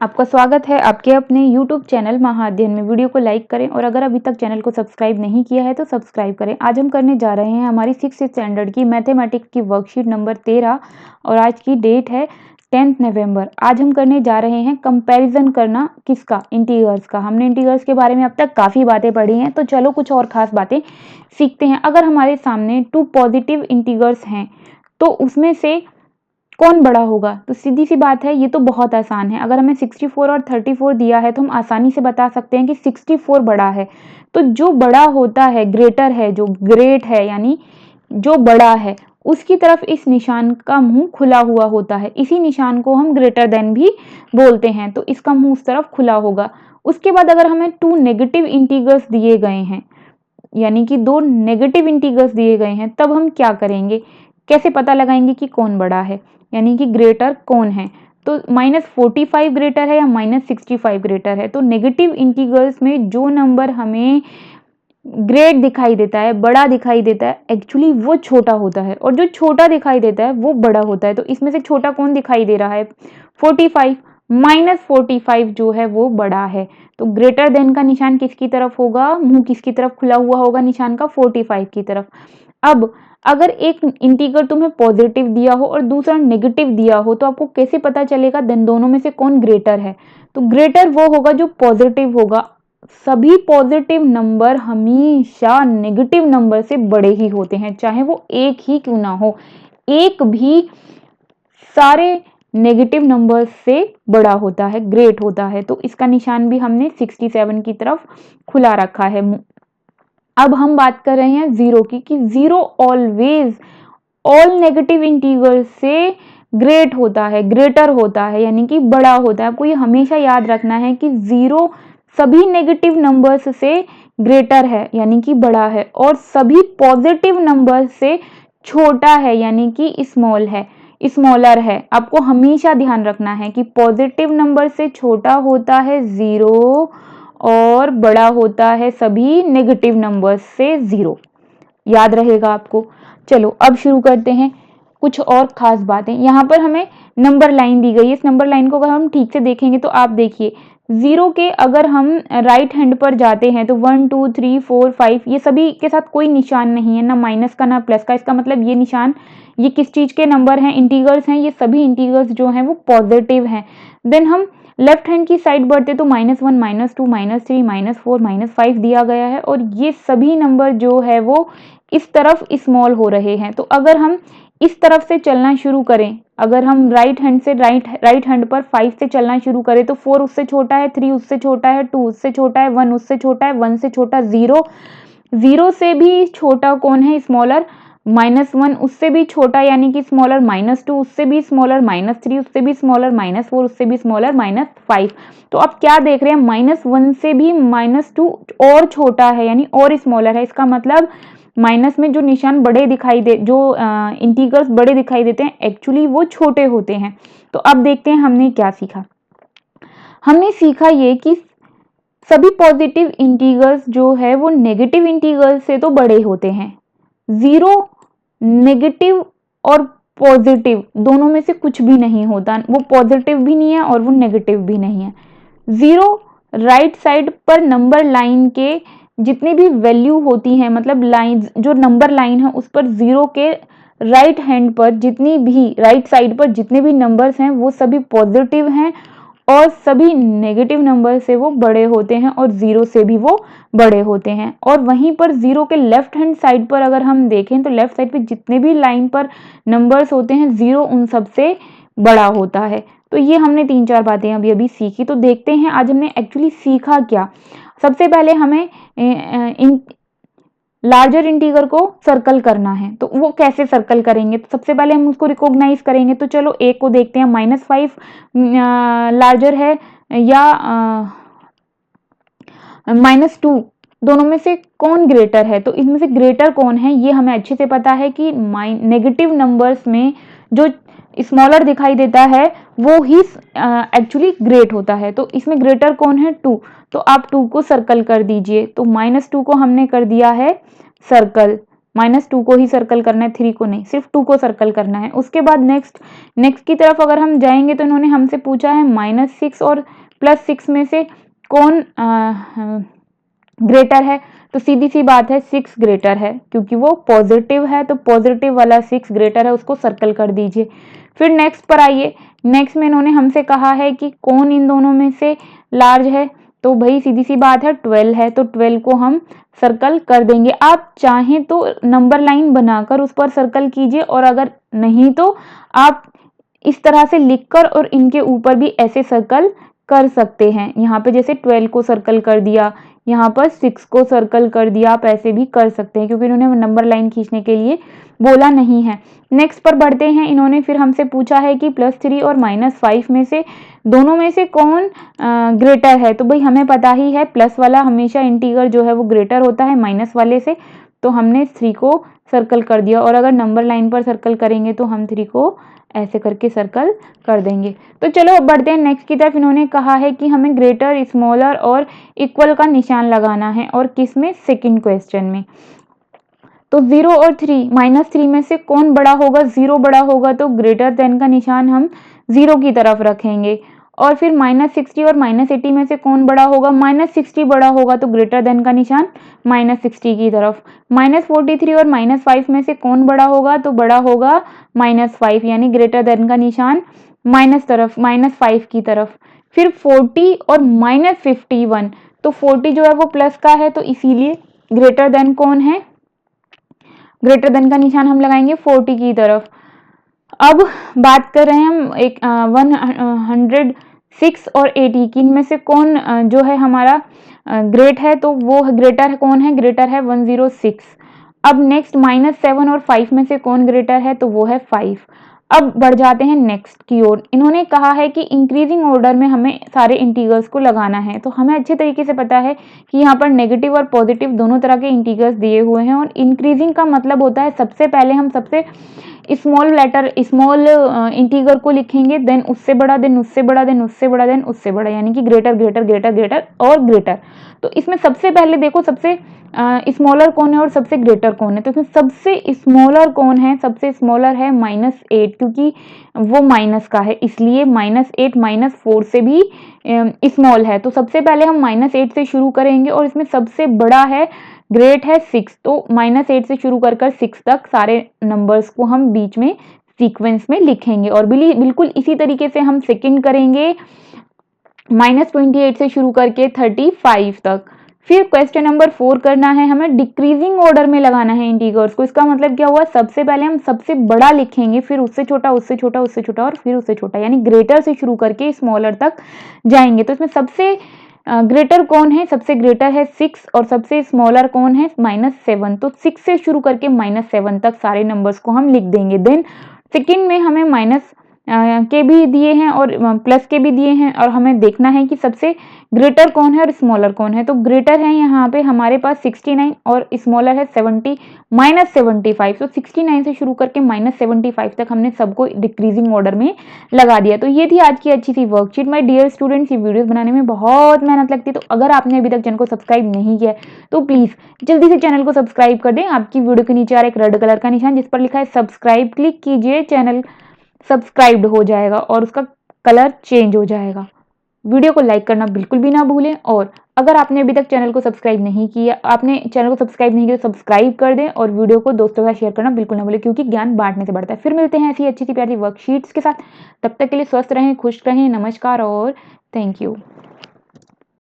आपका स्वागत है आपके अपने YouTube चैनल महाअध्ययन में। वीडियो को लाइक करें और अगर अभी तक चैनल को सब्सक्राइब नहीं किया है तो सब्सक्राइब करें। आज हम करने जा रहे हैं हमारी 6th स्टैंडर्ड की मैथमेटिक्स की वर्कशीट नंबर 13 और आज की डेट है 10 नवंबर। आज हम करने जा रहे हैं कंपैरिजन करना किसका, इंटीग्रल्स का। हमने इंटीग्रल्स के बारे में अब तक काफ़ी बातें पढ़ी हैं, तो चलो कुछ और ख़ास बातें सीखते हैं। अगर हमारे सामने 2 पॉजिटिव इंटीग्रल्स हैं तो उसमें से कौन बड़ा होगा? तो सीधी सी बात है, ये तो बहुत आसान है। अगर हमें 64 और 34 दिया है तो हम आसानी से बता सकते हैं कि 64 बड़ा है। तो जो बड़ा होता है, ग्रेटर है, जो ग्रेट है यानी जो बड़ा है, उसकी तरफ इस निशान का मुंह खुला हुआ होता है। इसी निशान को हम ग्रेटर देन भी बोलते हैं, तो इसका मुंह उस तरफ खुला होगा। उसके बाद अगर हमें 2 नेगेटिव इंटीग्रल्स दिए गए हैं, यानी कि 2 नेगेटिव इंटीग्रल्स दिए गए हैं, तब हम क्या करेंगे, कैसे पता लगाएंगे कि कौन बड़ा है, यानी कि ग्रेटर कौन है? तो -45 ग्रेटर है या -65 ग्रेटर है? तो नेगेटिव इंटीग्रल्स में जो नंबर हमें ग्रेट दिखाई देता है, बड़ा दिखाई देता है, एक्चुअली वो छोटा होता है, और जो छोटा दिखाई देता है वो बड़ा होता है। तो इसमें से छोटा कौन दिखाई दे रहा है? 45, -45 जो है वो बड़ा है। तो ग्रेटर देन का निशान किसकी तरफ होगा, मुंह किसकी तरफ खुला हुआ होगा निशान का? 45 की तरफ। अब अगर एक इंटीग्रल तुम्हें पॉजिटिव दिया हो और दूसरा नेगेटिव दिया हो तो आपको कैसे पता चलेगा दोनों में से कौन ग्रेटर है? तो ग्रेटर वो होगा जो पॉजिटिव होगा। सभी पॉजिटिव नंबर हमेशा नेगेटिव नंबर से बड़े ही होते हैं, चाहे वो एक ही क्यों ना हो। एक भी सारे नेगेटिव नंबर से बड़ा होता है, ग्रेट होता है। तो इसका निशान भी हमने 67 की तरफ खुला रखा है। अब हम बात कर रहे हैं जीरो की, कि zero always all negative integral से ग्रेट होता है, ग्रेटर होता है, यानी कि बड़ा होता है। आपको ये हमेशा याद रखना है कि जीरो सभी नेगेटिव नंबर्स से ग्रेटर है यानी कि बड़ा है, और सभी पॉजिटिव नंबर से छोटा है यानी कि स्मॉल है, स्मॉलर है। आपको हमेशा ध्यान रखना है कि पॉजिटिव नंबर से छोटा होता है जीरो और बड़ा होता है सभी नेगेटिव नंबर्स से जीरो। याद रहेगा आपको। चलो अब शुरू करते हैं कुछ और खास बातें। यहाँ पर हमें नंबर लाइन दी गई है। इस नंबर लाइन को अगर हम ठीक से देखेंगे तो आप देखिए, जीरो के अगर हम राइट हैंड पर जाते हैं तो 1 2 3 4 5 ये सभी के साथ कोई निशान नहीं है, ना माइनस का ना प्लस का। इसका मतलब ये निशान, ये किस चीज के नंबर हैं? इंटीग्रल्स हैं। ये सभी इंटीग्रल्स जो हैं वो पॉजिटिव हैं। देन हम लेफ्ट हैंड की साइड बढ़ते तो -1 -2 -3 -4 -5 दिया गया है, और ये सभी नंबर जो है वो इस तरफ स्मॉल हो रहे हैं। तो अगर हम इस तरफ से चलना शुरू करें, अगर हम राइट हैंड से राइट हैंड पर 5 से चलना शुरू करें तो 4 उससे छोटा है, 3 उससे छोटा है, 2 उससे छोटा है, 1 उससे छोटा है, 1 से छोटा 0, 0 से भी छोटा कौन है? स्मॉलर -1 उससे भी छोटा यानी कि स्मॉलर, -2 उससे भी स्मॉलर, -3 उससे भी स्मॉलर, -4 उससे भी स्मॉलर, -5। तो आप क्या देख रहे हैं? -1 से भी -2 और छोटा है यानी और स्मॉलर है। इसका मतलब माइनस में जो निशान बड़े दिखाई दे, जो इंटीग्रल्स बड़े दिखाई देते हैं, एक्चुअली वो छोटे होते हैं। तो अब देखते हैं हमने क्या सीखा। हमने सीखा ये कि सभी पॉजिटिव इंटीग्रल्स जो है वो नेगेटिव इंटीग्रल्स से तो बड़े होते हैं। जीरो नेगेटिव और पॉजिटिव दोनों में से कुछ भी नहीं होता, वो पॉजिटिव भी नहीं है और वो नेगेटिव भी नहीं है। जीरो राइट साइड पर नंबर लाइन के जितनी भी वैल्यू होती हैं, मतलब लाइन जो नंबर लाइन है उस पर जीरो के राइट हैंड पर जितनी भी राइट साइड पर जितने भी नंबर्स हैं वो सभी पॉजिटिव हैं और सभी नेगेटिव नंबर से वो बड़े होते हैं और जीरो से भी वो बड़े होते हैं। और वहीं पर जीरो के लेफ्ट हैंड साइड पर अगर हम देखें तो लेफ्ट साइड पे जितने भी लाइन पर नंबर्स होते हैं जीरो उन सब से बड़ा होता है। तो ये हमने 3-4 बातें अभी अभी सीखी। तो देखते हैं आज हमने एक्चुअली सीखा क्या। सबसे पहले हमें इन लार्जर इंटीगर को सर्कल करना है, तो वो कैसे सर्कल करेंगे? तो सबसे पहले हम उसको रिकॉग्नाइज करेंगे। तो चलो एक को देखते हैं, -5 लार्जर है या -2, दोनों में से कौन ग्रेटर है? तो इनमें से ग्रेटर कौन है ये हमें अच्छे से पता है कि नेगेटिव नंबर्स में जो स्मॉलर दिखाई देता है वो ही एक्चुअली ग्रेट होता है। तो इसमें ग्रेटर कौन है? 2। तो आप 2 को सर्कल कर दीजिए। तो -2 को हमने कर दिया है सर्कल। -2 को ही सर्कल करना है, 3 को नहीं, सिर्फ 2 को सर्कल करना है। उसके बाद नेक्स्ट की तरफ अगर हम जाएंगे तो इन्होंने हमसे पूछा है -6 और +6 में से कौन ग्रेटर है। तो सीधी सी बात है 6 ग्रेटर है, क्योंकि वो पॉजिटिव है, तो पॉजिटिव वाला 6 ग्रेटर है, उसको सर्कल कर दीजिए। फिर नेक्स्ट पर आइए, नेक्स्ट में इन्होंने हमसे कहा है कि कौन इन दोनों में से लार्ज है। तो भाई सीधी सी बात है 12 है, तो 12 को हम सर्कल कर देंगे। आप चाहें तो नंबर लाइन बनाकर उस पर सर्कल कीजिए, और अगर नहीं तो आप इस तरह से लिखकर और इनके ऊपर भी ऐसे सर्कल कर सकते हैं। यहाँ पे जैसे 12 को सर्कल कर दिया, यहाँ पर 6 को सर्कल कर दिया, आप ऐसे भी कर सकते हैं, क्योंकि इन्होंने नंबर लाइन खींचने के लिए बोला नहीं है। नेक्स्ट पर बढ़ते हैं, इन्होंने फिर हमसे पूछा है कि +3 और -5 में से दोनों में से कौन ग्रेटर है। तो भाई हमें पता ही है प्लस वाला हमेशा इंटीगर जो है वो ग्रेटर होता है माइनस वाले से, तो हमने 3 को सर्कल कर दिया, और अगर नंबर लाइन पर सर्कल करेंगे तो हम 3 को ऐसे करके सर्कल कर देंगे। तो चलो अब बढ़ते हैं नेक्स्ट की तरफ। इन्होंने कहा है कि हमें ग्रेटर, स्मॉलर और इक्वल का निशान लगाना है, और किस में, सेकंड क्वेश्चन में। तो 0 और 3, -3 में से कौन बड़ा होगा, 0 बड़ा होगा, तो ग्रेटर देन का निशान हम 0 की तरफ रखेंगे। और फिर -60 और -80 में से कौन बड़ा होगा, -60 बड़ा होगा, तो ग्रेटर देन का निशान -60 की तरफ। -43 और -5 में से कौन बड़ा होगा, तो बड़ा होगा -5, यानी ग्रेटर देन का निशान -5 की तरफ। फिर 40 और -51, तो 40 जो है वो प्लस का है, तो इसीलिए ग्रेटर देन कौन है, ग्रेटर देन का निशान हम लगाएंगे 40 की तरफ। अब बात कर रहे हैं हम 106 और 80 की, इनमें से कौन जो है हमारा ग्रेट है, तो वो ग्रेटर कौन है, ग्रेटर है 106। अब नेक्स्ट -7 और 5 में से कौन ग्रेटर है, तो वो है 5। अब बढ़ जाते हैं नेक्स्ट की ओर। इन्होंने कहा है कि इंक्रीजिंग ऑर्डर में हमें सारे इंटीगर्स को लगाना है। तो हमें अच्छे तरीके से पता है कि यहाँ पर नेगेटिव और पॉजिटिव दोनों तरह के इंटीगर्स दिए हुए हैं, और इंक्रीजिंग का मतलब होता है सबसे पहले हम सबसे स्मॉल इंटीगर को लिखेंगे, देन उससे बड़ा, देन उससे बड़ा, देन उससे बड़ा, देन उससे बड़ा, यानी कि ग्रेटर ग्रेटर ग्रेटर ग्रेटर और ग्रेटर। तो इसमें सबसे पहले देखो सबसे स्मॉलर कौन है और सबसे ग्रेटर कौन है। तो इसमें सबसे स्मॉलर कौन है, सबसे स्मॉलर है -8, क्योंकि वो माइनस का है, इसलिए -8 -4 से भी स्मॉल है। तो सबसे पहले हम -8 से शुरू करेंगे, और इसमें सबसे बड़ा है, ग्रेट है 6, तो -8 से शुरू कर 6 तक सारे नंबर्स को हम बीच में सीक्वेंस में लिखेंगे। और बिल्कुल इसी तरीके से हम सेकंड करेंगे, -28 से शुरू करके 35 तक। फिर क्वेश्चन नंबर 4 करना है, हमें डिक्रीजिंग ऑर्डर में लगाना है इंटीगर्स को। इसका मतलब क्या हुआ, सबसे पहले हम सबसे बड़ा लिखेंगे, फिर उससे छोटा, उससे छोटा, उससे छोटा, और फिर उससे छोटा, यानी ग्रेटर से शुरू करके स्मॉलर तक जाएंगे। तो इसमें सबसे ग्रेटर कौन है, सबसे ग्रेटर है 6, और सबसे स्मॉलर कौन है, -7। तो 6 से शुरू करके -7 तक सारे नंबर्स को हम लिख देंगे। देन सेकंड में हमें माइनस के भी दिए हैं और प्लस के भी दिए हैं, और हमें देखना है कि सबसे ग्रेटर कौन है और स्मॉलर कौन है। तो ग्रेटर है यहाँ पे हमारे पास 69, और स्मॉलर है 70 -75। तो 69 से शुरू करके -75 तक हमने सबको डिक्रीजिंग ऑर्डर में लगा दिया। तो ये थी आज की अच्छी सी वर्कशीट। माय डियर स्टूडेंट्स, ये वीडियोस बनाने में बहुत मेहनत लगती है, तो अगर आपने अभी तक चैनल को सब्सक्राइब नहीं किया तो प्लीज जल्दी से चैनल को सब्सक्राइब कर दें। आपकी वीडियो के नीचे आ रहा एक रेड कलर का निशान जिस पर लिखा है सब्सक्राइब, क्लिक कीजिए, चैनल सब्सक्राइब्ड हो जाएगा और उसका कलर चेंज हो जाएगा। वीडियो को लाइक करना बिल्कुल भी ना भूलें, और अगर आपने अभी तक चैनल को सब्सक्राइब नहीं किया तो सब्सक्राइब कर दें, और वीडियो को दोस्तों के साथ शेयर करना बिल्कुल ना भूलें, क्योंकि ज्ञान बांटने से बढ़ता है। फिर मिलते हैं ऐसी अच्छी सी प्यारी वर्कशीट्स के साथ, तब तक के लिए स्वस्थ रहें, खुश रहें, नमस्कार और थैंक यू।